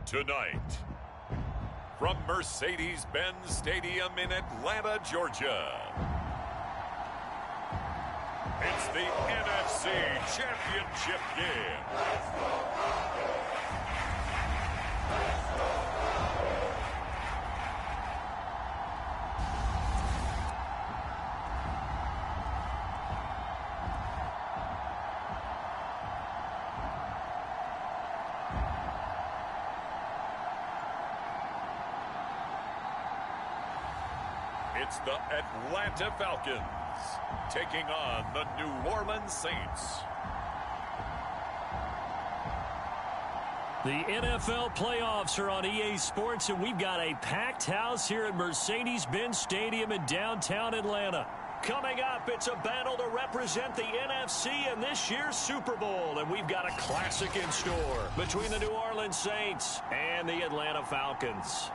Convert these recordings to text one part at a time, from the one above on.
Tonight, from Mercedes-Benz Stadium in Atlanta, Georgia, it's the NFC Championship game. It's the Atlanta Falcons taking on the New Orleans Saints. The NFL playoffs are on EA Sports, and we've got a packed house here at Mercedes-Benz Stadium in downtown Atlanta. Coming up, it's a battle to represent the NFC in this year's Super Bowl, and we've got a classic in store between the New Orleans Saints and the Atlanta Falcons.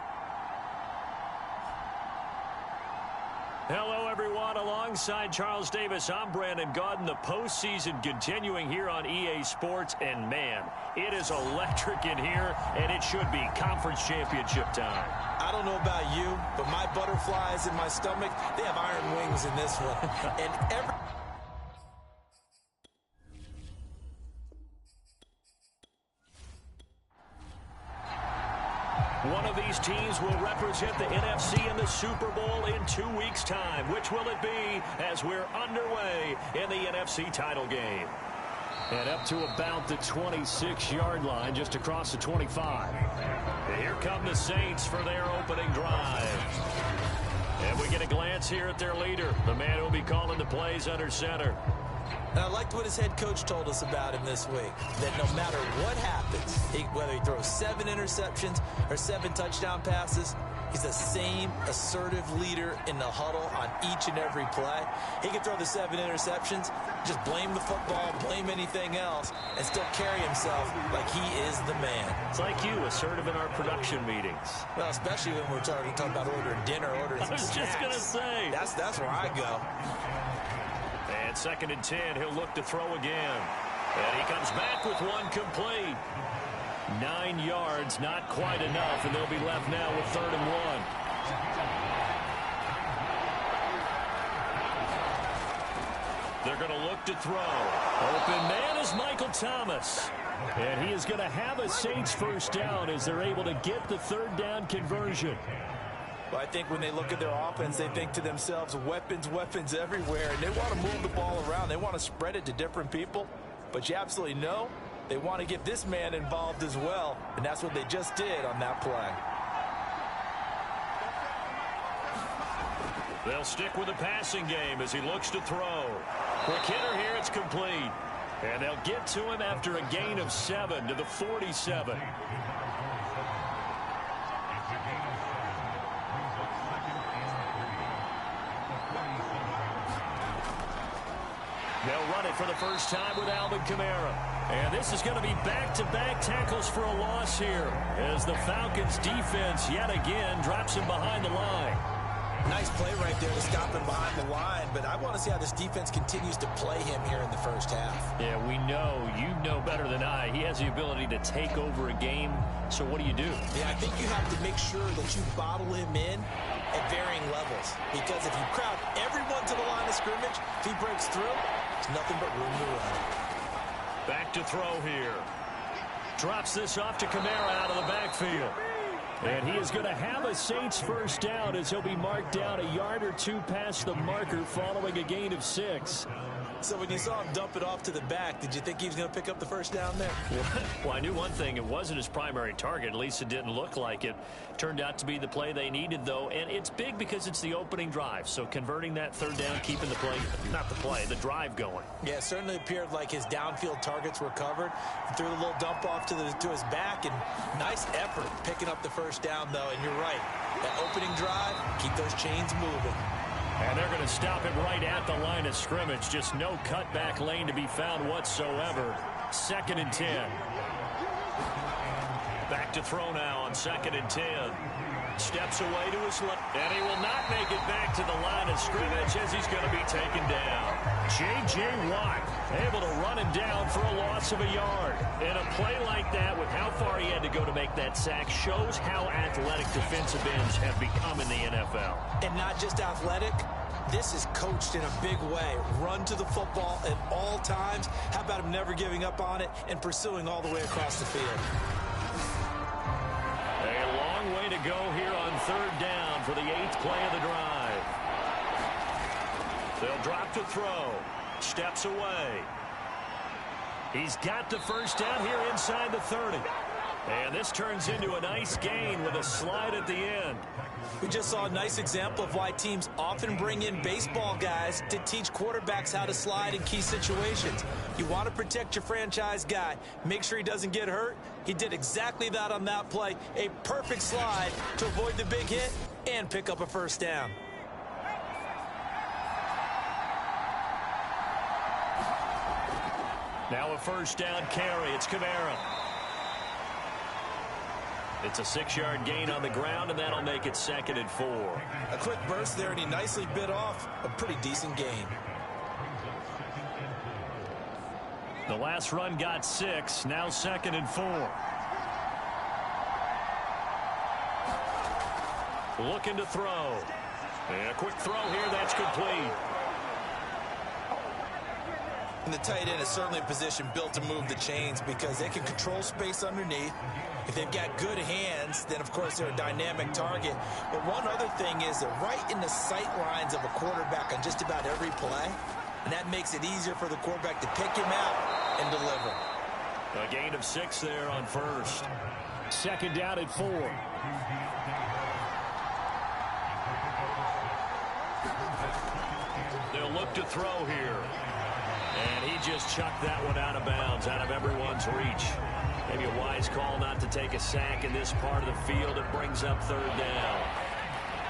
Hello, everyone. Alongside Charles Davis, I'm Brandon Gaudin. The postseason continuing here on EA Sports. And, man, it is electric in here, and it should be conference championship time. I don't know about you, but my butterflies in my stomach, they have iron wings in this one. And every... One of these teams will represent the NFC in the Super Bowl in 2 weeks' time. Which will it be as we're underway in the NFC title game? And up to about the 26-yard line, just across the 25. And here come the Saints for their opening drive. And we get a glance here at their leader, the man who will be calling the plays under center. And I liked what his head coach told us about him this week, that no matter what happens, whether he throws 7 interceptions or 7 touchdown passes, he's the same assertive leader in the huddle on each and every play. He can throw the 7 interceptions, just blame the football, blame anything else, and still carry himself like he is the man. It's like you, assertive in our production meetings. Well, especially when we're talking about ordering dinner, ordering some snacks. I was just going to say. That's where I go. And 2nd and 10, he'll look to throw again. And he comes back with one complete. 9 yards, not quite enough, and they'll be left now with 3rd and 1. They're going to look to throw. Open man is Michael Thomas. And he is going to have a Saints first down as they're able to get the 3rd down conversion. Well, I think when they look at their offense, they think to themselves, weapons, weapons everywhere, and they want to move the ball around. They want to spread it to different people, but you absolutely know they want to get this man involved as well, and that's what they just did on that play. They'll stick with the passing game as he looks to throw. Quick hitter here, it's complete. And they'll get to him after a gain of 7 to the 47. They'll run it for the first time with Alvin Kamara. And this is going to be back-to-back tackles for a loss here as the Falcons defense yet again drops him behind the line. Nice play right there to stop him behind the line, but I want to see how this defense continues to play him here in the first half. Yeah, we know, you know better than I, he has the ability to take over a game, so what do you do? Yeah, I think you have to make sure that you bottle him in at varying levels, because if you crowd everyone to the line of scrimmage, if he breaks through, there's nothing but room to run. Back to throw here. Drops this off to Kamara out of the backfield. And he is going to have a Saints first down as he'll be marked down a yard or 2 past the marker following a gain of 6. So when you saw him dump it off to the back, did you think he was going to pick up the first down there? Well, I knew one thing. It wasn't his primary target. At least it didn't look like it. Turned out to be the play they needed, though. And it's big because it's the opening drive. So converting that 3rd down, keeping the play, not the play, the drive going. Yeah, it certainly appeared like his downfield targets were covered. He threw a little dump off to his back, and nice effort picking up the first down, though. And you're right. That opening drive, keep those chains moving. And they're going to stop him right at the line of scrimmage. Just no cutback lane to be found whatsoever. 2nd and 10. Back to throw now on 2nd and 10. Steps away to his left. And he will not make it back to the line of scrimmage as he's going to be taken down. J.J. Watt Able to run him down for a loss of a yard. And a play like that, with how far he had to go to make that sack, shows how athletic defensive ends have become in the NFL. And not just athletic. This is coached in a big way. Run to the football at all times. How about him never giving up on it and pursuing all the way across the field? A long way to go here on third down for the 8th play of the drive. They'll drop to throw. Steps away. He's got the first down here inside the 30. And this turns into a nice gain with a slide at the end. We just saw a nice example of why teams often bring in baseball guys to teach quarterbacks how to slide in key situations. You want to protect your franchise guy. Make sure he doesn't get hurt. He did exactly that on that play. A perfect slide to avoid the big hit and pick up a first down. Now a first down carry. It's Kamara. It's a 6-yard gain on the ground, and that'll make it 2nd and 4. A quick burst there, and he nicely bit off a pretty decent gain. The last run got 6. Now 2nd and 4. Looking to throw. And a quick throw here. That's complete. And the tight end is certainly a position built to move the chains because they can control space underneath. If they've got good hands, then, of course, they're a dynamic target. But one other thing is they're right in the sight lines of a quarterback on just about every play. And that makes it easier for the quarterback to pick him out and deliver. A gain of 6 there on first. 2nd down at 4. They'll look to throw here. And he just chucked that one out of bounds, out of everyone's reach. Maybe a wise call not to take a sack in this part of the field. It brings up 3rd down.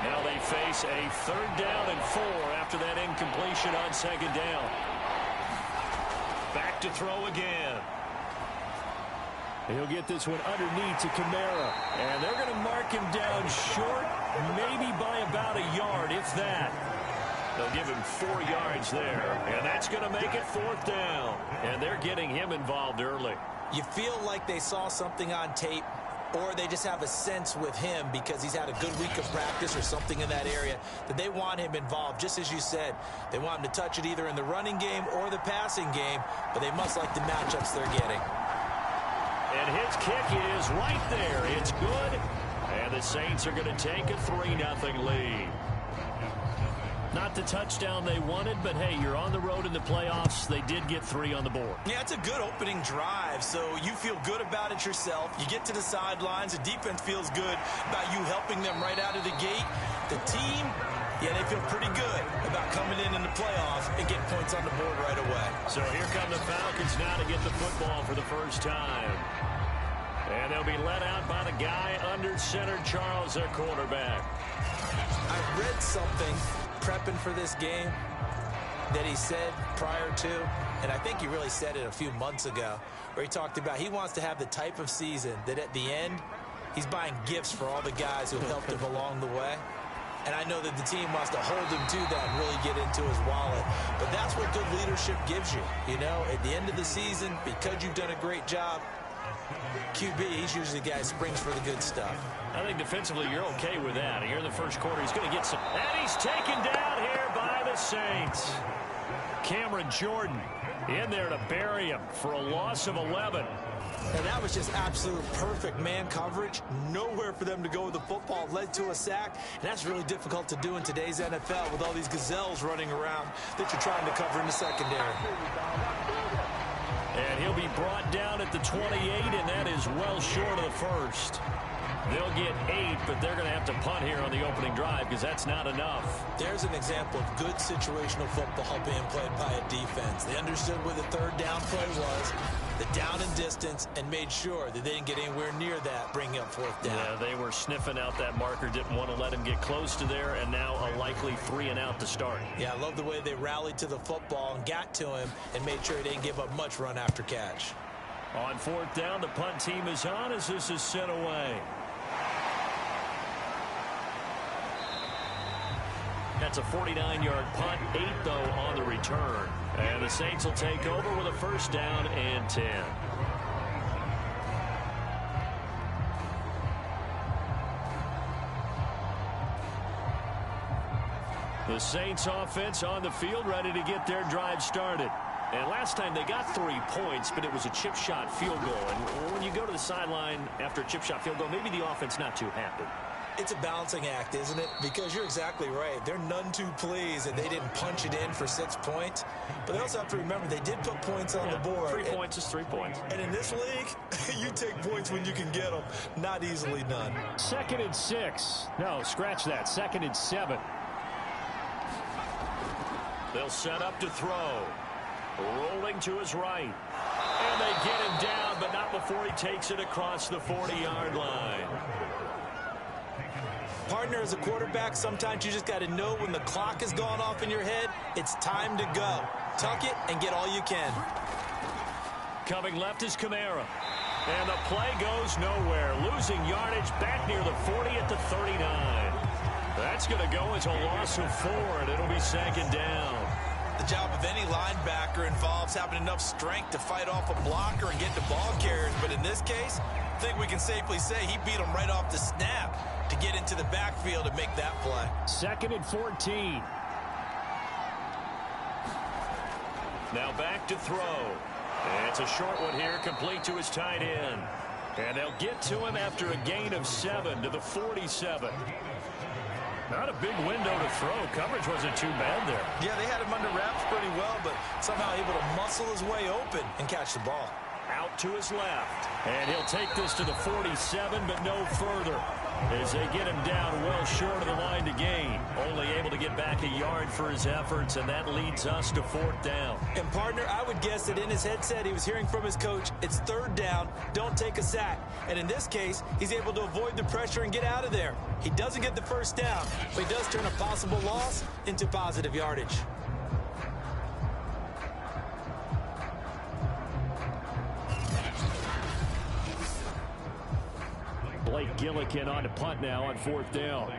Now they face a 3rd down and 4 after that incompletion on 2nd down. Back to throw again. He'll get this one underneath to Kamara. And they're going to mark him down short, maybe by about a yard, if that. They'll give him 4 yards there, and that's going to make it 4th down. And they're getting him involved early. You feel like they saw something on tape, or they just have a sense with him because he's had a good week of practice or something in that area that they want him involved. Just as you said, they want him to touch it either in the running game or the passing game, but they must like the matchups they're getting. And his kick is right there. It's good, and the Saints are going to take a 3-0 lead. Not the touchdown they wanted, but hey, you're on the road in the playoffs. They did get 3 on the board. Yeah, it's a good opening drive, so you feel good about it yourself. You get to the sidelines. The defense feels good about you helping them right out of the gate. The team, yeah, they feel pretty good about coming in the playoffs and getting points on the board right away. So here come the Falcons now to get the football for the first time. And they'll be led out by the guy under center, Charles, their quarterback. I read something prepping for this game that he said prior to, and I think he really said it a few months ago, where he talked about he wants to have the type of season that at the end, he's buying gifts for all the guys who helped him along the way. And I know that the team wants to hold him to that and really get into his wallet. But that's what good leadership gives you. You know, at the end of the season, because you've done a great job, QB, he's usually the guy who springs for the good stuff. I think defensively you're okay with that. Here in the first quarter, he's going to get some. And he's taken down here by the Saints. Cameron Jordan in there to bury him for a loss of 11. And that was just absolute perfect man coverage. Nowhere for them to go with the football. Led to a sack. And that's really difficult to do in today's NFL with all these gazelles running around that you're trying to cover in the secondary. And he'll be brought down at the 28, and that is well short of the first. They'll get 8, but they're going to have to punt here on the opening drive because that's not enough. There's an example of good situational football being played by a defense. They understood where the 3rd down play was, the down and distance, and made sure that they didn't get anywhere near that, bringing up 4th down. Yeah, they were sniffing out that marker, didn't want to let him get close to there, and now a likely 3 and out to start. Yeah, I love the way they rallied to the football and got to him and made sure he didn't give up much run after catch. On 4th down, the punt team is on as this is sent away. That's a 49-yard punt, 8 though on the return. And the Saints will take over with a first down and 10. The Saints offense on the field, ready to get their drive started. And last time they got 3 points, but it was a chip shot field goal. And when you go to the sideline after a chip shot field goal, maybe the offense not too happy. It's a balancing act, isn't it? Because you're exactly right. They're none too pleased that they didn't punch it in for 6 points. But they also have to remember they did put points on the board. 3 points is 3 points. And in this league, you take points when you can get them. Not easily done. 2nd and 6. No, scratch that. 2nd and 7. They'll set up to throw. Rolling to his right. And they get him down, but not before he takes it across the 40-yard line. Partner, as a quarterback, sometimes you just got to know when the clock has gone off in your head, it's time to go. Tuck it and get all you can. Coming left is Kamara. And the play goes nowhere. Losing yardage back near the 40 at the 39. That's going to go as a loss of 4, and it'll be 2nd down. The job of any linebacker involves having enough strength to fight off a blocker and get the ball carriers. But in this case, I think we can safely say he beat him right off the snap to get into the backfield and make that play. 2nd and 14. Now back to throw. And it's a short one here, complete to his tight end. And they'll get to him after a gain of 7 to the 47. Not a big window to throw. Coverage wasn't too bad there. Yeah, they had him under wraps pretty well, but somehow able to muscle his way open and catch the ball. Out to his left. And he'll take this to the 47, but no further. As they get him down well short of the line to gain. Only able to get back a yard for his efforts, and that leads us to 4th down. And, partner, I would guess that in his headset he was hearing from his coach, it's 3rd down, don't take a sack. And in this case, he's able to avoid the pressure and get out of there. He doesn't get the first down, but he does turn a possible loss into positive yardage. Blake Gillikin on to punt now on 4th down.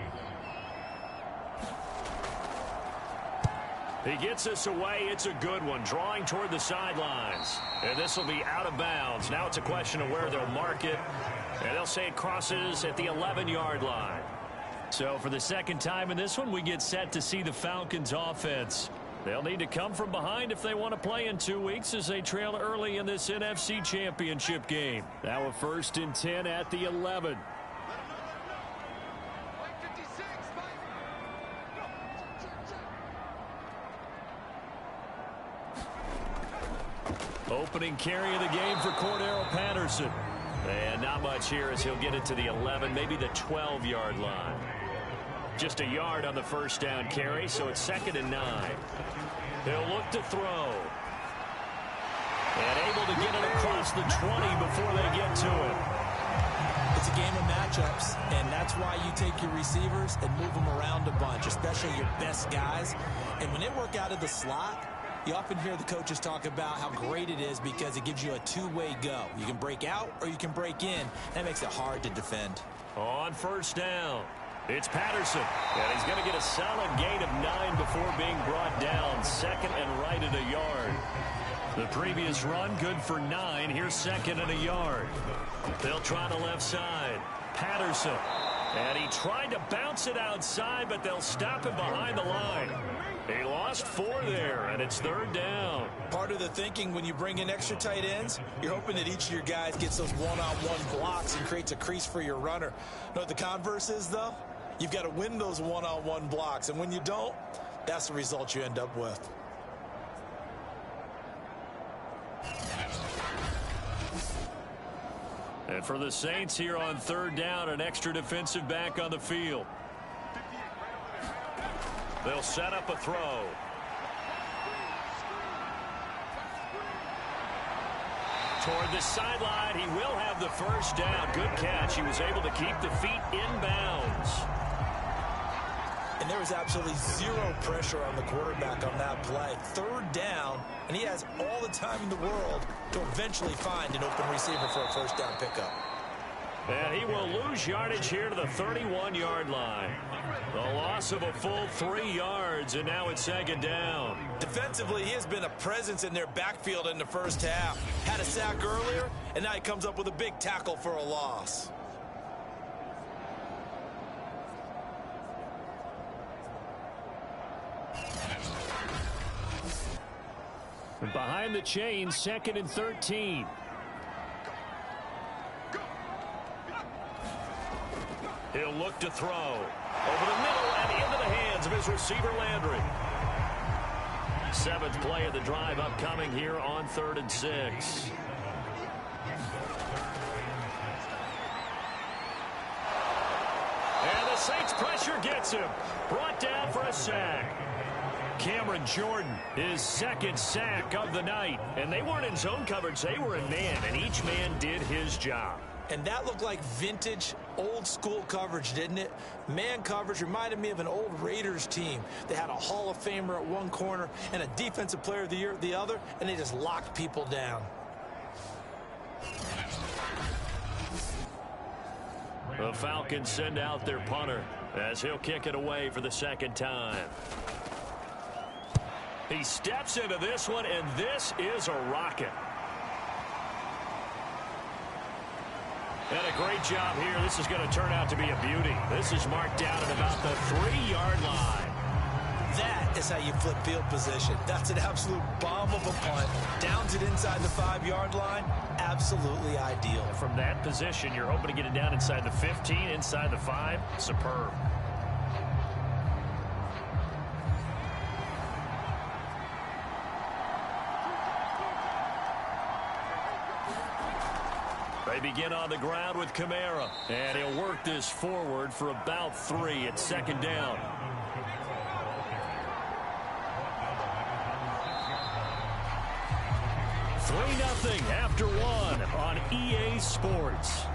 He gets us away. It's a good one. Drawing toward the sidelines. And this will be out of bounds. Now it's a question of where they'll mark it. And they'll say it crosses at the 11-yard line. So for the 2nd time in this one, we get set to see the Falcons offense. They'll need to come from behind if they want to play in 2 weeks as they trail early in this NFC Championship game. Now a 1st and 10 at the 11. Opening carry of the game for Cordero Patterson. And not much here as he'll get it to the 11, maybe the 12-yard line. Just a yard on the 1st down carry, so it's 2nd and 9. He'll look to throw. And able to get it across the 20 before they get to it. It's a game of matchups, and that's why you take your receivers and move them around a bunch, especially your best guys. And when they work out of the slot, you often hear the coaches talk about how great it is because it gives you a two-way go. You can break out or you can break in. That makes it hard to defend. On 1st down, it's Patterson. And he's going to get a solid gain of 9 before being brought down. 2nd and right at a yard. The previous run, good for 9. Here's 2nd and a yard. They'll try the left side. Patterson. And he tried to bounce it outside, but they'll stop him behind the line. He lost 4 there, and it's 3rd down. Part of the thinking when you bring in extra tight ends, you're hoping that each of your guys gets those one-on-one blocks and creates a crease for your runner. You know what the converse is, though? You've got to win those one-on-one blocks, and when you don't, that's the result you end up with. And for the Saints here on 3rd down, an extra defensive back on the field. They'll set up a throw. Toward the sideline, he will have the 1st down. Good catch. He was able to keep the feet in bounds. And there was absolutely zero pressure on the quarterback on that play. 3rd down, and he has all the time in the world to eventually find an open receiver for a 1st down pickup. And he will lose yardage here to the 31-yard line. The loss of a full 3 yards, and now it's second down. Defensively, he has been a presence in their backfield in the first half. Had a sack earlier, and now he comes up with a big tackle for a loss. Behind the chains, 2nd and 13. He'll look to throw. Over the middle and into the hands of his receiver, Landry. 7th play of the drive upcoming here on 3rd and 6. And the Saints pressure gets him. Brought down for a sack. Cameron Jordan, his 2nd sack of the night. And they weren't in zone coverage, they were in man, and each man did his job. And that looked like vintage, old-school coverage, didn't it? Man coverage reminded me of an old Raiders team. They had a Hall of Famer at one corner and a Defensive Player of the Year at the other, and they just locked people down. The Falcons send out their punter as he'll kick it away for the 2nd time. He steps into this one, and this is a rocket. And a great job here. This is going to turn out to be a beauty. This is marked down at about the 3-yard line. That is how you flip field position. That's an absolute bomb of a punt. Downs it inside the 5-yard line. Absolutely ideal. From that position, you're hoping to get it down inside the 15, inside the 5. Superb. They begin on the ground with Kamara, and he'll work this forward for about 3 at 2nd down. Three 0 after 1 on EA Sports.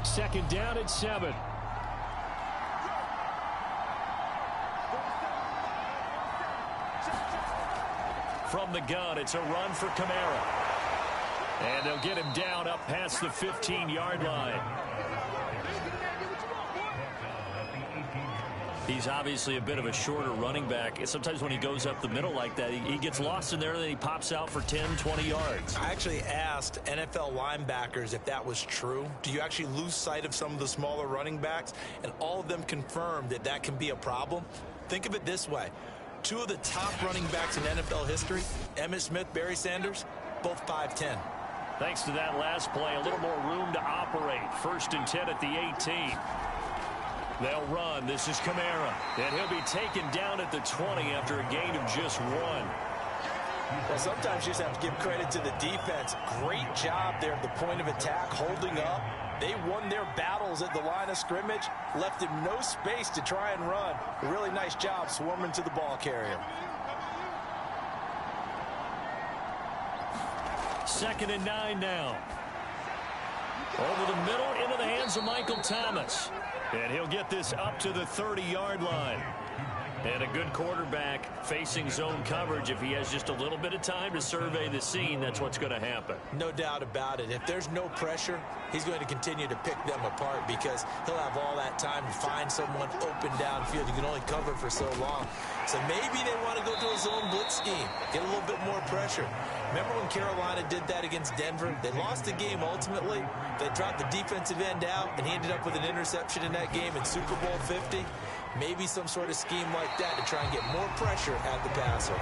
Second down at 7. From the gun, it's a run for Kamara. And they'll get him down up past the 15-yard line. He's obviously a bit of a shorter running back. Sometimes when he goes up the middle like that, he gets lost in there, and then he pops out for 10, 20 yards. I actually asked NFL linebackers if that was true. Do you actually lose sight of some of the smaller running backs? And all of them confirmed that that can be a problem. Think of it this way. 2 of the top running backs in NFL history, Emmitt Smith, Barry Sanders, both 5'10". Thanks to that last play, a little more room to operate. 1st and 10 at the 18. They'll run. This is Kamara. And he'll be taken down at the 20 after a gain of just 1. Well, sometimes you just have to give credit to the defense. Great job there at the point of attack, holding up. They won their battles at the line of scrimmage, left him no space to try and run. A really nice job swarming to the ball carrier. 2nd and 9 now. Over the middle into the hands of Michael Thomas. And he'll get this up to the 30-yard line. And a good quarterback facing zone coverage. If he has just a little bit of time to survey the scene, that's what's going to happen. No doubt about it. If there's no pressure, he's going to continue to pick them apart because he'll have all that time to find someone open downfield. You can only cover for so long. So maybe they want to go to a zone blitz scheme, get a little bit more pressure. Remember when Carolina did that against Denver? They lost the game ultimately. They dropped the defensive end out, and he ended up with an interception in that game in Super Bowl 50. Maybe some sort of scheme like that to try and get more pressure at the passer.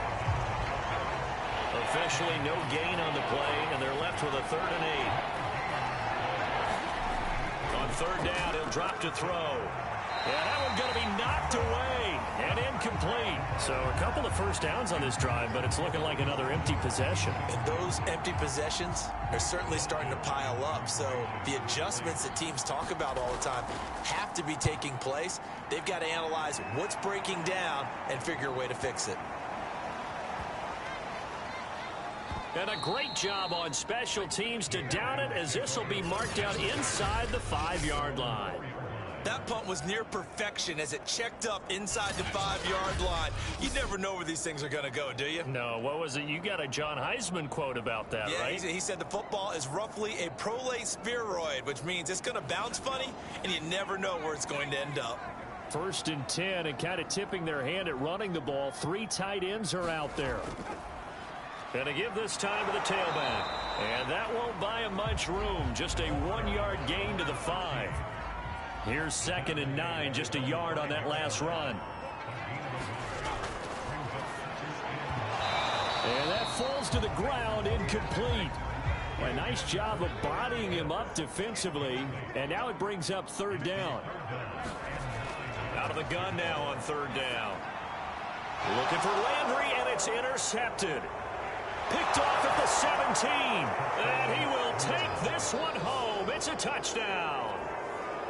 Officially no gain on the play, and they're left with a 3rd and 8. On 3rd down, he'll drop to throw. And that one's going to be knocked away and incomplete. So a couple of first downs on this drive, but it's looking like another empty possession. And those empty possessions are certainly starting to pile up. So the adjustments that teams talk about all the time have to be taking place. They've got to analyze what's breaking down and figure a way to fix it. And a great job on special teams to down it, as this will be marked out inside the 5-yard line. That punt was near perfection as it checked up inside the 5-yard line. You never know where these things are going to go, do you? No, what was it? You got a John Heisman quote about that, yeah, right? He said the football is roughly a prolate spheroid, which means it's going to bounce funny, and you never know where it's going to end up. 1st and 10, and kind of tipping their hand at running the ball. 3 tight ends are out there. Going to give this time to the tailback. And that won't buy him much room. Just a 1-yard gain to the 5. Here's 2nd and 9, just a yard on that last run. And that falls to the ground, incomplete. A nice job of bodying him up defensively, and now it brings up 3rd down. Out of the gun now on 3rd down. Looking for Landry, and it's intercepted. Picked off at the 17, and he will take this one home. It's a touchdown.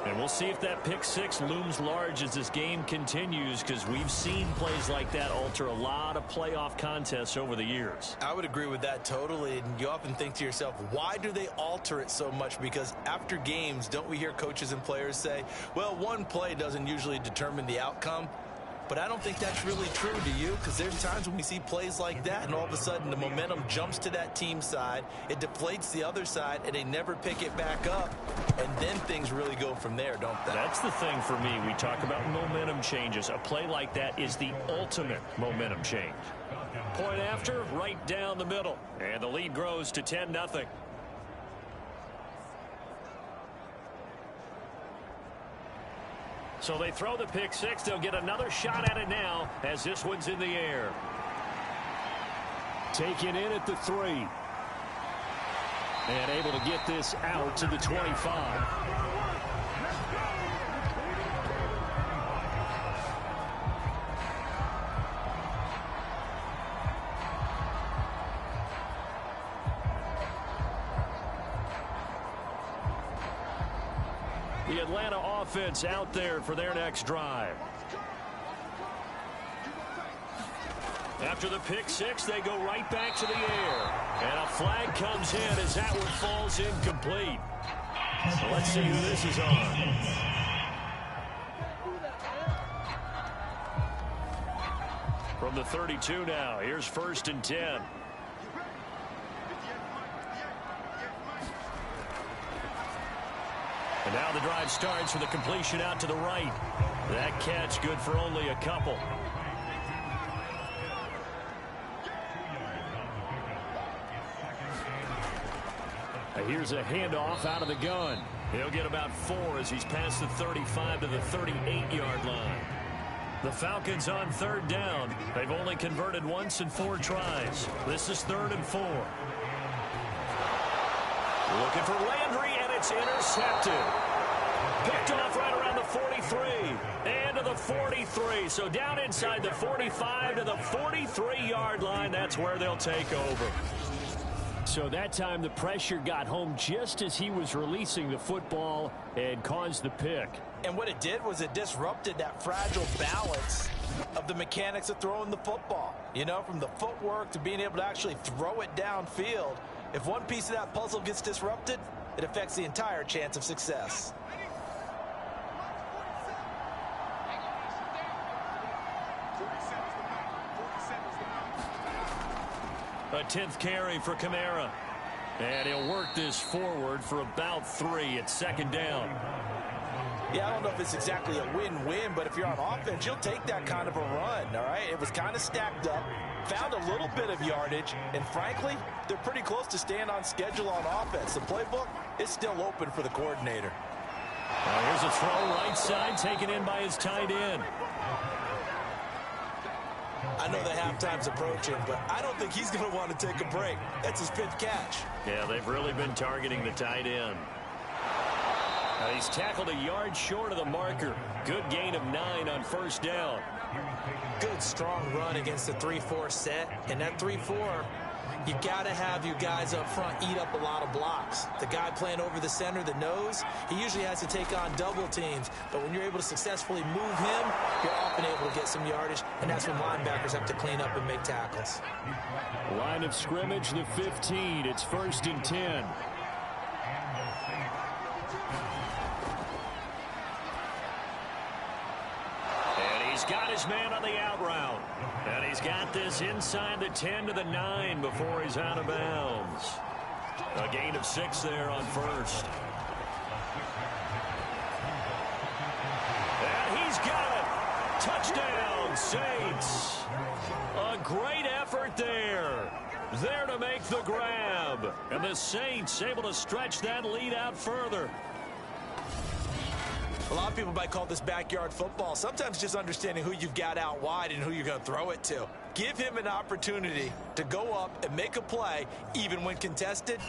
And we'll see if that pick 6 looms large as this game continues, because we've seen plays like that alter a lot of playoff contests over the years. I would agree with that totally. And you often think to yourself, why do they alter it so much? Because after games, don't we hear coaches and players say, well, one play doesn't usually determine the outcome? But I don't think that's really true, do you? Because there's times when we see plays like that, and all of a sudden the momentum jumps to that team side, it deflates the other side, and they never pick it back up, and then things really go from there, don't they? That's the thing for me. We talk about momentum changes. A play like that is the ultimate momentum change. Point after, right down the middle, and the lead grows to 10-0. So they throw the pick 6. They'll get another shot at it now as this one's in the air. Taken in at the 3. And able to get this out to the 25. The Atlanta offense out there for their next drive. After the pick 6, they go right back to the air. And a flag comes in as that one falls incomplete. So let's see who this is on. From the 32 now, here's 1st and 10. And now the drive starts with a completion out to the right. That catch good for only a couple. Here's a handoff out of the gun. He'll get about 4 as he's past the 35 to the 38-yard line. The Falcons on 3rd down. They've only converted once in 4 tries. This is 3rd and 4. Looking for Landry, and it's intercepted. Picked off right around the 43. And to the 43. So down inside the 45 to the 43-yard line. That's where they'll take over. So that time the pressure got home just as he was releasing the football and caused the pick. And what it did was it disrupted that fragile balance of the mechanics of throwing the football. You know, from the footwork to being able to actually throw it downfield. If one piece of that puzzle gets disrupted, it affects the entire chance of success. A 10th carry for Kamara. And he'll work this forward for about 3 at 2nd down. Yeah, I don't know if it's exactly a win-win, but if you're on offense, you'll take that kind of a run, all right? It was kind of stacked up, found a little bit of yardage, and frankly, they're pretty close to staying on schedule on offense. The playbook is still open for the coordinator. Here's a throw right side, taken in by his tight end. I know the halftime's approaching, but I don't think he's going to want to take a break. That's his 5th catch. Yeah, they've really been targeting the tight end. He's tackled a yard short of the marker. Good gain of 9 on 1st down. Good, strong run against the 3-4 set. And that 3-4, you got to have your guys up front eat up a lot of blocks. The guy playing over the center, the nose, he usually has to take on double teams. But when you're able to successfully move him, you're often able to get some yardage. And that's when linebackers have to clean up and make tackles. Line of scrimmage, the 15. It's 1st and 10. He's got his man on the out route. And he's got this inside the 10 to the 9 before he's out of bounds. A gain of 6 there on first. And he's got it. Touchdown, Saints. A great effort there. There to make the grab. And the Saints able to stretch that lead out further. A lot of people might call this backyard football. Sometimes just understanding who you've got out wide and who you're going to throw it to. Give him an opportunity to go up and make a play, even when contested.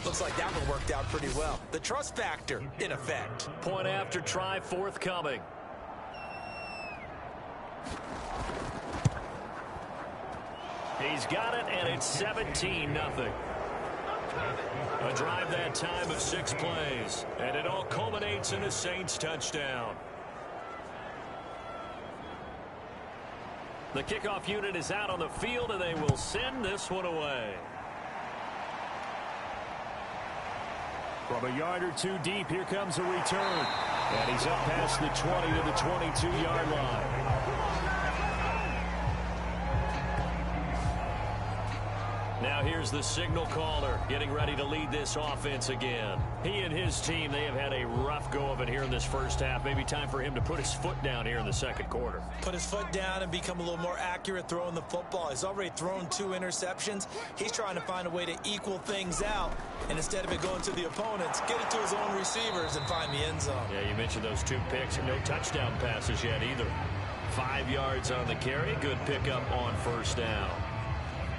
Looks like that one worked out pretty well. The trust factor, in effect. Point after try forthcoming. He's got it, and it's 17-0. A drive that time of 6 plays, and it all culminates in a Saints touchdown. The kickoff unit is out on the field, and they will send this one away. From a yard or two deep, here comes a return. And he's up past the 20 to the 22-yard line. Now here's the signal caller getting ready to lead this offense again. He and his team, they have had a rough go of it here in this first half. Maybe time for him to put his foot down here in the second quarter. Put his foot down and become a little more accurate throwing the football. He's already thrown 2 interceptions. He's trying to find a way to equal things out. And instead of it going to the opponents, get it to his own receivers and find the end zone. Yeah, you mentioned those 2 picks and no touchdown passes yet either. 5 yards on the carry. Good pickup on first down.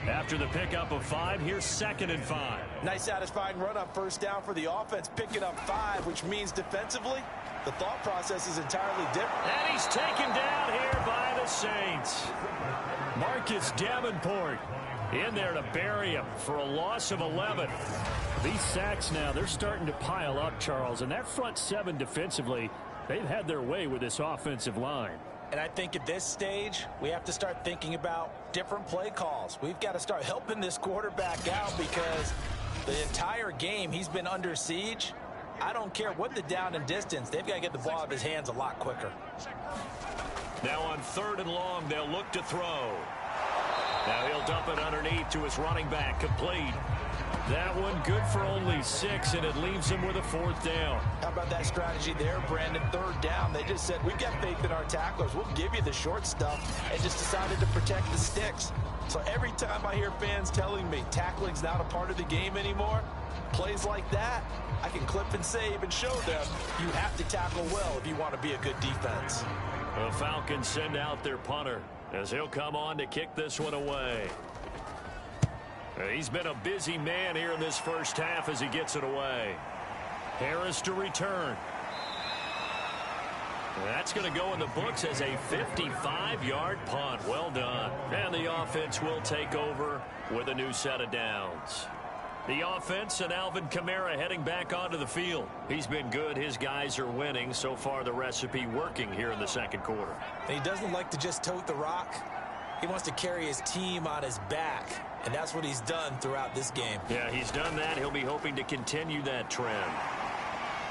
After the pickup of 5, here's 2nd and 5. Nice satisfying run on first down for the offense, picking up 5, which means defensively, the thought process is entirely different. And he's taken down here by the Saints. Marcus Davenport in there to bury him for a loss of 11. These sacks now, they're starting to pile up, Charles. And that front 7 defensively, they've had their way with this offensive line. And I think at this stage, we have to start thinking about different play calls. We've got to start helping this quarterback out because the entire game he's been under siege. I don't care what the down and distance. They've got to get the ball out of his hands a lot quicker. Now on 3rd and long, they'll look to throw. Now he'll dump it underneath to his running back, complete. That one good for only 6, and it leaves him with a 4th down. How about that strategy there, Brandon? 3rd down. They just said, we've got faith in our tacklers. We'll give you the short stuff, and just decided to protect the sticks. So every time I hear fans telling me tackling's not a part of the game anymore, plays like that, I can clip and save and show them you have to tackle well if you want to be a good defense. The Falcons send out their punter as he'll come on to kick this one away. He's been a busy man here in this first half as he gets it away. Harris to return. That's going to go in the books as a 55-yard punt. Well done. And the offense will take over with a new set of downs. The offense and Alvin Kamara heading back onto the field. He's been good. His guys are winning. So far, the recipe working here in the second quarter. And he doesn't like to just tote the rock. He wants to carry his team on his back. And that's what he's done throughout this game. Yeah, he's done that. He'll be hoping to continue that trend.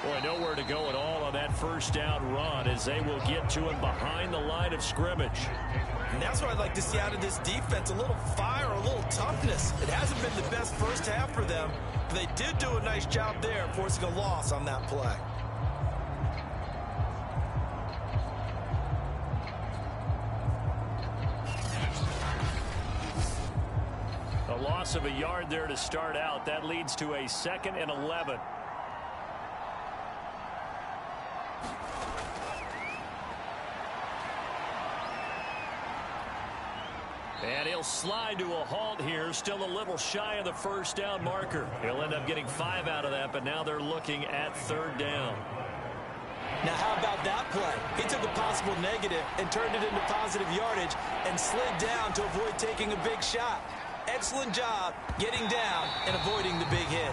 Boy, nowhere to go at all on that first down run as they will get to him behind the line of scrimmage. And that's what I'd like to see out of this defense. A little fire, a little toughness. It hasn't been the best first half for them, but they did do a nice job there forcing a loss on that play. A loss of a yard there to start out. That leads to a 2nd and 11. And he'll slide to a halt here. Still a little shy of the first down marker. He'll end up getting 5 out of that, but now they're looking at 3rd down. Now, how about that play? He took a possible negative and turned it into positive yardage and slid down to avoid taking a big shot. Excellent job getting down and avoiding the big hit.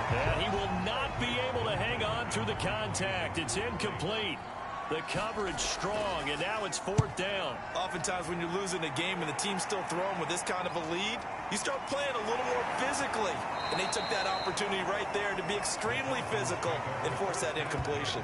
And he will not be able to hang on through the contact. It's incomplete. The coverage strong, and now it's 4th down. Oftentimes when you're losing a game and the team's still throwing with this kind of a lead, you start playing a little more physically. And they took that opportunity right there to be extremely physical and force that incompletion.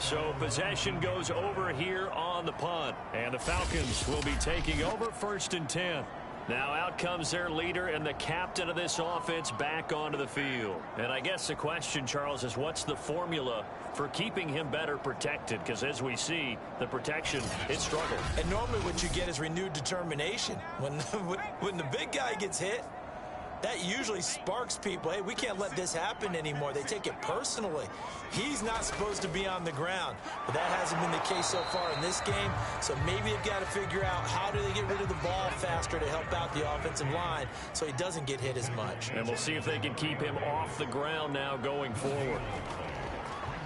So possession goes over here on the punt. And the Falcons will be taking over 1st and 10. Now out comes their leader and the captain of this offense back onto the field. And I guess the question, Charles, is what's the formula for keeping him better protected? Because as we see, the protection, it struggled. And normally what you get is renewed determination. When the big guy gets hit, that usually sparks people. Hey, we can't let this happen anymore. They take it personally. He's not supposed to be on the ground. But that hasn't been the case so far in this game. So maybe they've got to figure out how do they get rid of the ball faster to help out the offensive line so he doesn't get hit as much. And we'll see if they can keep him off the ground now going forward.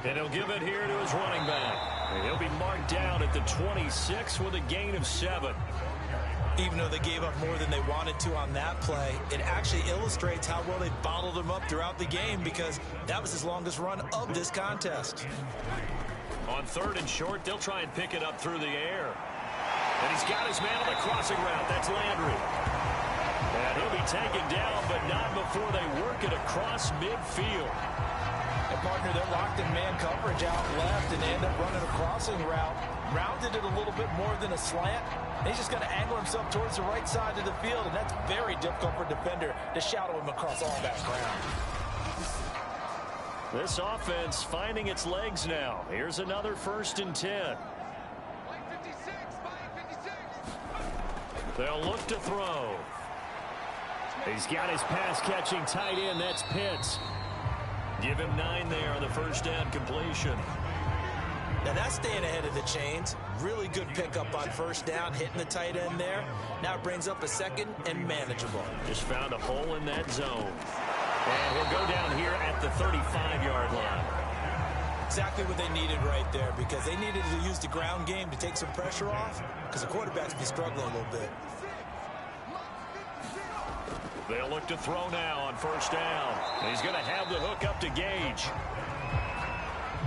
And he'll give it here to his running back. And he'll be marked down at the 26 with a gain of 7. Even though they gave up more than they wanted to on that play, it actually illustrates how well they bottled him up throughout the game because that was his longest run of this contest. On 3rd and short, they'll try and pick it up through the air. And he's got his man on the crossing route. That's Landry. And he'll be taken down, but not before they work it across midfield. And partner, they're locked in man coverage out left, and they end up running a crossing route. Rounded it a little bit more than a slant. And he's just going to angle himself towards the right side of the field, and that's very difficult for a defender to shadow him across all that ground. This offense finding its legs now. Here's another 1st and 10. They'll look to throw. He's got his pass-catching tight end. That's Pitts. Give him 9 there on the 1st down completion. Now that's staying ahead of the chains. Really good pickup on 1st down, hitting the tight end there. Now it brings up a 2nd and manageable. Just found a hole in that zone. And he'll go down here at the 35-yard line. Exactly what they needed right there because they needed to use the ground game to take some pressure off because the quarterback's been struggling a little bit. They'll look to throw now on 1st down. He's going to have the hook up to Gage.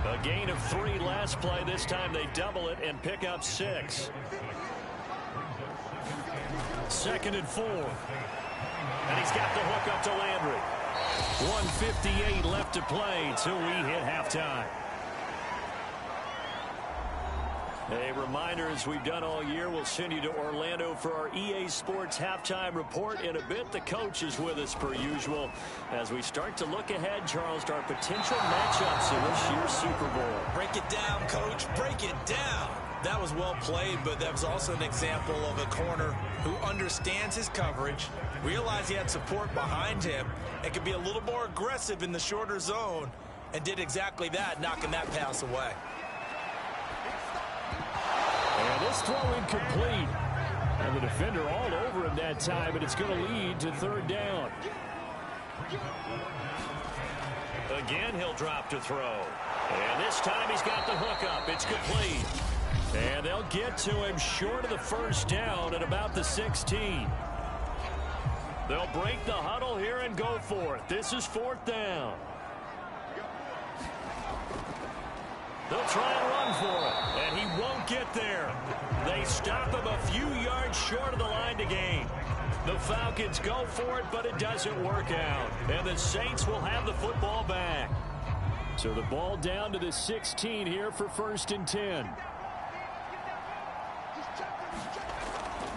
A gain of 3 last play. This time they double it and pick up 6. 2nd and 4. And he's got the hook up to Landry. 1:58 left to play till we hit halftime. A reminder, as we've done all year, we'll send you to Orlando for our EA Sports halftime report in a bit. The coach is with us per usual as we start to look ahead, Charles, to our potential matchups in this year's Super Bowl. Break it down, Coach. Break it down. That was well played, but that was also an example of a corner who understands his coverage, realized he had support behind him, and could be a little more aggressive in the shorter zone, and did exactly that, knocking that pass away. And this throw incomplete. And the defender all over him that time, but it's going to lead to 3rd down. Again, he'll drop to throw. And this time he's got the hook up. It's complete. And they'll get to him short of the 1st down at about the 16. They'll break the huddle here and go for it. This is 4th down. They'll try and run for it, and he won't get there. They stop him a few yards short of the line to gain. The Falcons go for it, but it doesn't work out. And the Saints will have the football back. So the ball down to the 16 here for 1st and 10.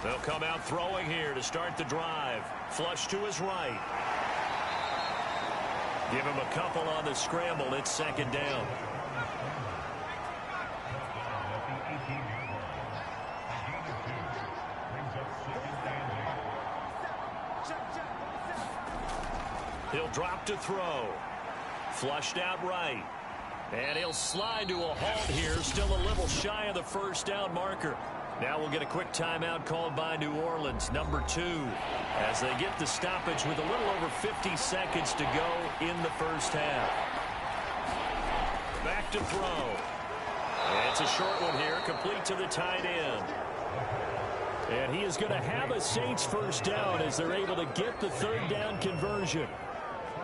They'll come out throwing here to start the drive. Flush to his right. Give him a couple on the scramble. It's 2nd down. He'll drop to throw. Flushed out right. And he'll slide to a halt here. Still a little shy of the 1st down marker. Now we'll get a quick timeout called by New Orleans, number 2, as they get the stoppage with a little over 50 seconds to go in the 1st half. Back to throw. It's a short one here, complete to the tight end. And he is going to have a Saints 1st down as they're able to get the 3rd down conversion.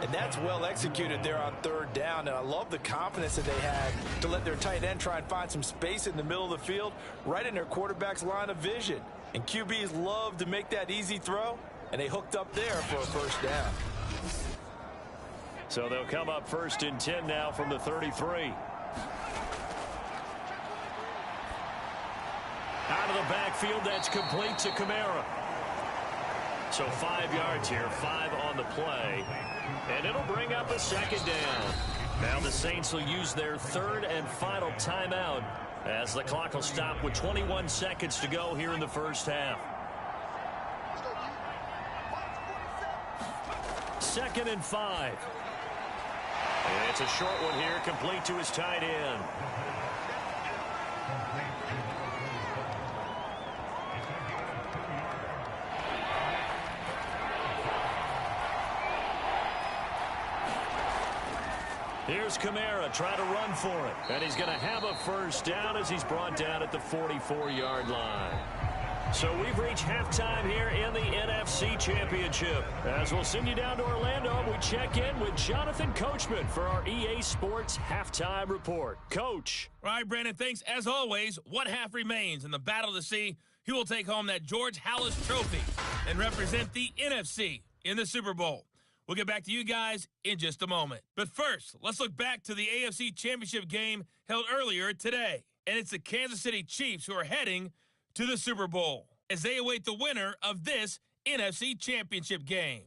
And that's well executed there on 3rd down. And I love the confidence that they had to let their tight end try and find some space in the middle of the field, right in their quarterback's line of vision. And QBs love to make that easy throw, and they hooked up there for a 1st down. So they'll come up 1st and 10 now from the 33. of the backfield. That's complete to Kamara. So 5 yards here, 5 on the play. And it'll bring up a second down. Now the Saints will use their third and final timeout as the clock will stop with 21 seconds to go here in the first half. 2nd and 5. And it's a short one here, complete to his tight end. Here's Kamara trying to run for it. And he's going to have a first down as he's brought down at the 44-yard line. So we've reached halftime here in the NFC Championship. As we'll send you down to Orlando, we check in with Jonathan Coachman for our EA Sports Halftime Report. Coach. All right, Brandon, thanks. As always, one half remains in the battle to see who will take home that George Halas Trophy and represent the NFC in the Super Bowl. We'll get back to you guys in just a moment. But first, let's look back to the AFC Championship game held earlier today. And it's the Kansas City Chiefs who are heading to the Super Bowl as they await the winner of this NFC Championship game.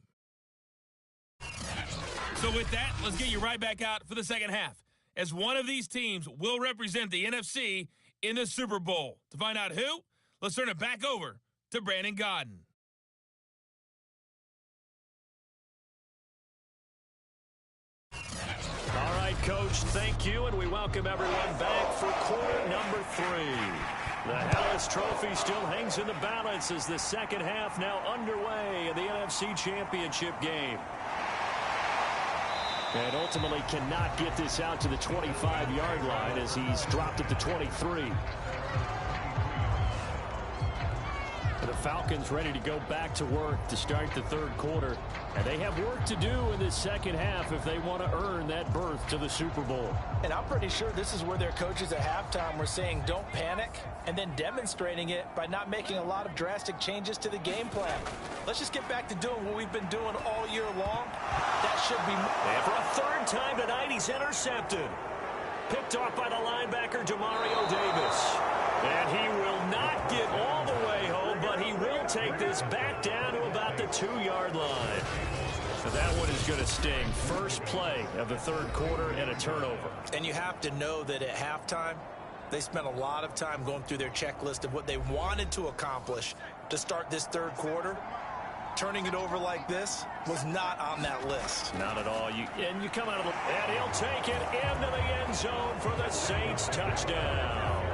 So with that, let's get you right back out for the second half, as one of these teams will represent the NFC in the Super Bowl. To find out who, let's turn it back over to Brandon Godden. All right, Coach, thank you, and we welcome everyone back for quarter number 3. The Halas Trophy still hangs in the balance as the second half now underway in the NFC Championship game. And ultimately cannot get this out to the 25-yard line as he's dropped at the 23. The Falcons ready to go back to work to start the third quarter. And they have work to do in this second half if they want to earn that berth to the Super Bowl. And I'm pretty sure this is where their coaches at halftime were saying don't panic, and then demonstrating it by not making a lot of drastic changes to the game plan. Let's just get back to doing what we've been doing all year long. That should be... And for a third time tonight, he's intercepted. Picked off by the linebacker, Demario Davis. And he will not get all the way home, but he will take this back down to about the 2-yard line. So that one is going to sting. First play of the third quarter and a turnover. And you have to know that at halftime, they spent a lot of time going through their checklist of what they wanted to accomplish to start this third quarter. Turning it over like this was not on that list. Not at all. You come out of the... And he'll take it into the end zone for the Saints touchdown.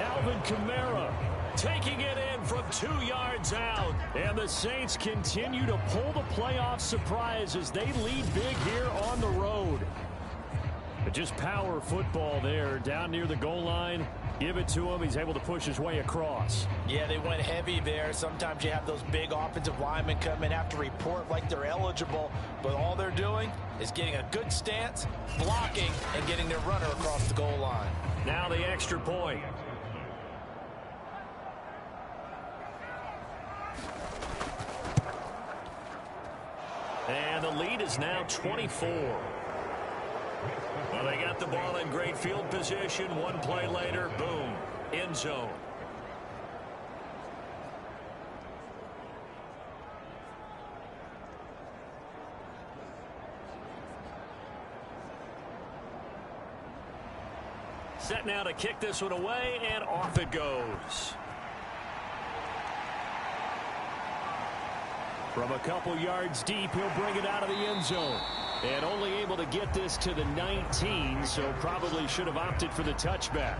Alvin Kamara taking it in from 2 yards out. And the Saints continue to pull the playoff surprise as they lead big here on the road. But just power football there down near the goal line. Give it to him. He's able to push his way across. Yeah, they went heavy there. Sometimes you have those big offensive linemen come in, have to report like they're eligible. But all they're doing is getting a good stance, blocking, and getting their runner across the goal line. Now the extra point. And the lead is now 24. Well, they got the ball in great field position. One play later, boom, end zone. Set now to kick this one away, and off it goes. From a couple yards deep, he'll bring it out of the end zone. And only able to get this to the 19, so probably should have opted for the touchback.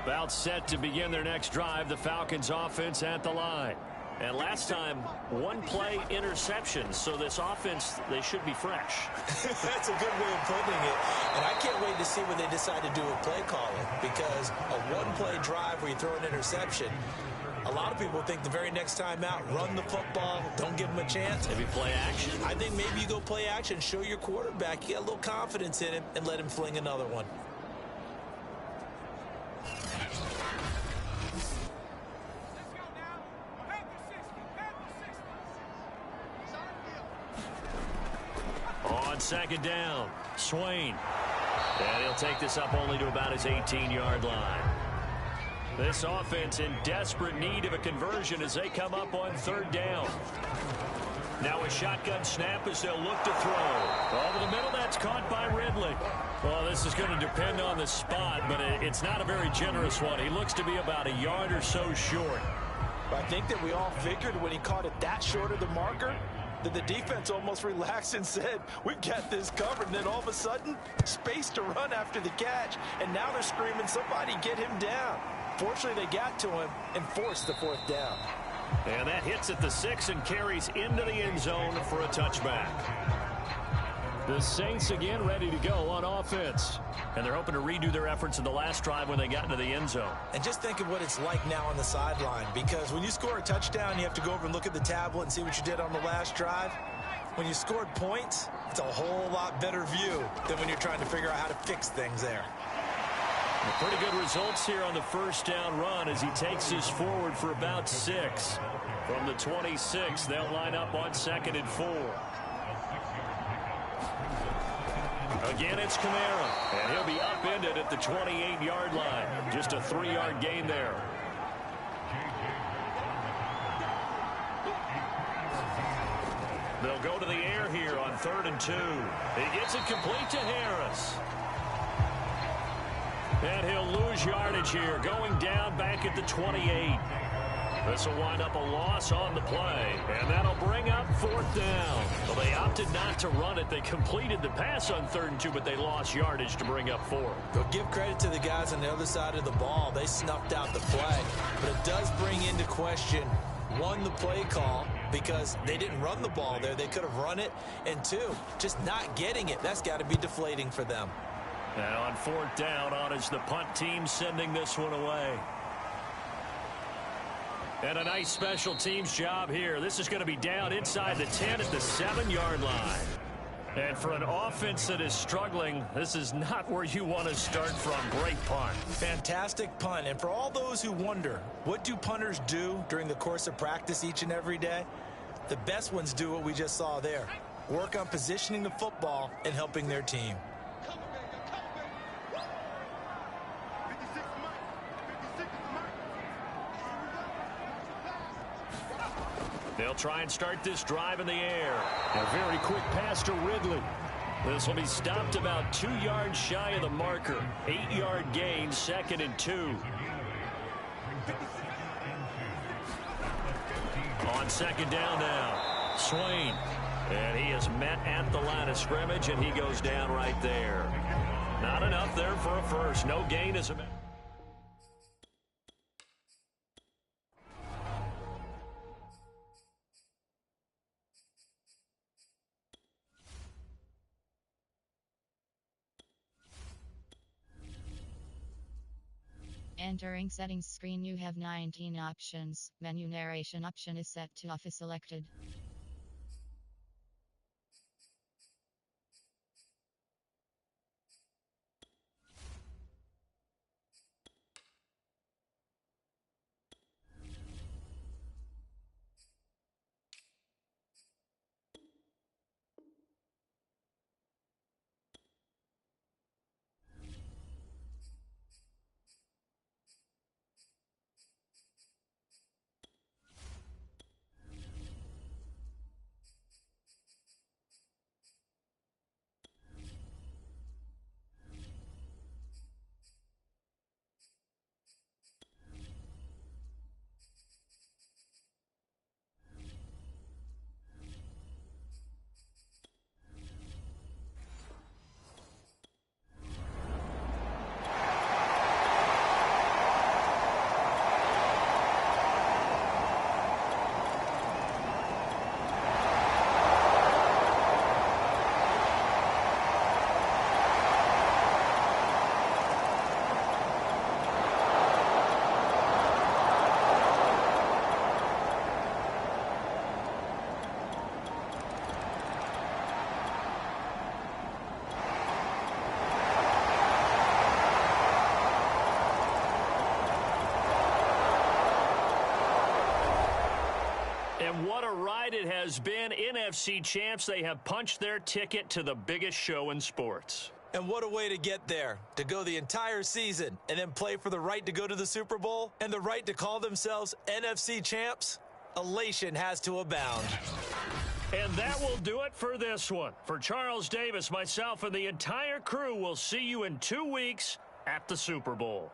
About set to begin their next drive, the Falcons offense at the line. And last time, one play interception, so this offense, they should be fresh. That's a good way of putting it. And I can't wait to see what they decide to do with play calling, because a one-play drive where you throw an interception, a lot of people think the very next time out, run the football, don't give them a chance. Maybe play action. I think maybe you go play action, show your quarterback, you got a little confidence in him, and let him fling another one. on second down. Swain. And he'll take this up only to about his 18-yard line. This offense in desperate need of a conversion as they come up on third down. Now a shotgun snap as they'll look to throw. Over the middle, that's caught by Ridley. Well, this is going to depend on the spot, but it's not a very generous one. He looks to be about a yard or so short. I think that we all figured when he caught it that short of the marker, that the defense almost relaxed and said, we've got this covered. And then all of a sudden, space to run after the catch. And now they're screaming, somebody get him down. Fortunately, they got to him and forced the fourth down. And that hits at the 6 and carries into the end zone for a touchback. The Saints again ready to go on offense. And they're hoping to redo their efforts in the last drive when they got into the end zone. And just think of what it's like now on the sideline. Because when you score a touchdown, you have to go over and look at the tablet and see what you did on the last drive. When you scored points, it's a whole lot better view than when you're trying to figure out how to fix things there. Pretty good results here on the first down run as he takes this forward for about 6. From the 26, they'll line up on 2nd and 4. Again, it's Kamara, and he'll be upended at the 28-yard line. Just a 3-yard gain there. They'll go to the air here on 3rd and 2. He gets it complete to Harris. And he'll lose yardage here, going down back at the 28. This will wind up a loss on the play, and that'll bring up 4th down. Well, they opted not to run it. They completed the pass on 3rd and 2, but they lost yardage to bring up 4. But give credit to the guys on the other side of the ball. They snuffed out the play. But it does bring into question, 1, the play call, because they didn't run the ball there. They could have run it. And 2, just not getting it. That's got to be deflating for them. Now on 4th down, on is the punt team sending this one away. And a nice special teams job here. This is going to be down inside the 10 at the 7-yard line. And for an offense that is struggling, this is not where you want to start from. Great punt. Fantastic punt. And for all those who wonder, what do punters do during the course of practice each and every day? The best ones do what we just saw there. Work on positioning the football and helping their team. They'll try and start this drive in the air. A very quick pass to Ridley. This will be stopped about 2 yards shy of the marker. 8-yard gain, 2nd and 2. On 2nd down now, Swain. And he is met at the line of scrimmage, and he goes down right there. Not enough there for a first. No gain as a... Entering settings screen, you have 19 options. Menu narration option is set to off is selected. ride it has been. NFC champs, they have punched their ticket to the biggest show in sports. And what a way to get there, to go the entire season and then play for the right to go to the Super Bowl and the right to call themselves NFC champs. Elation has to abound. And that will do it for this one. For Charles Davis, myself, and the entire crew, we'll see you in 2 weeks at the Super Bowl.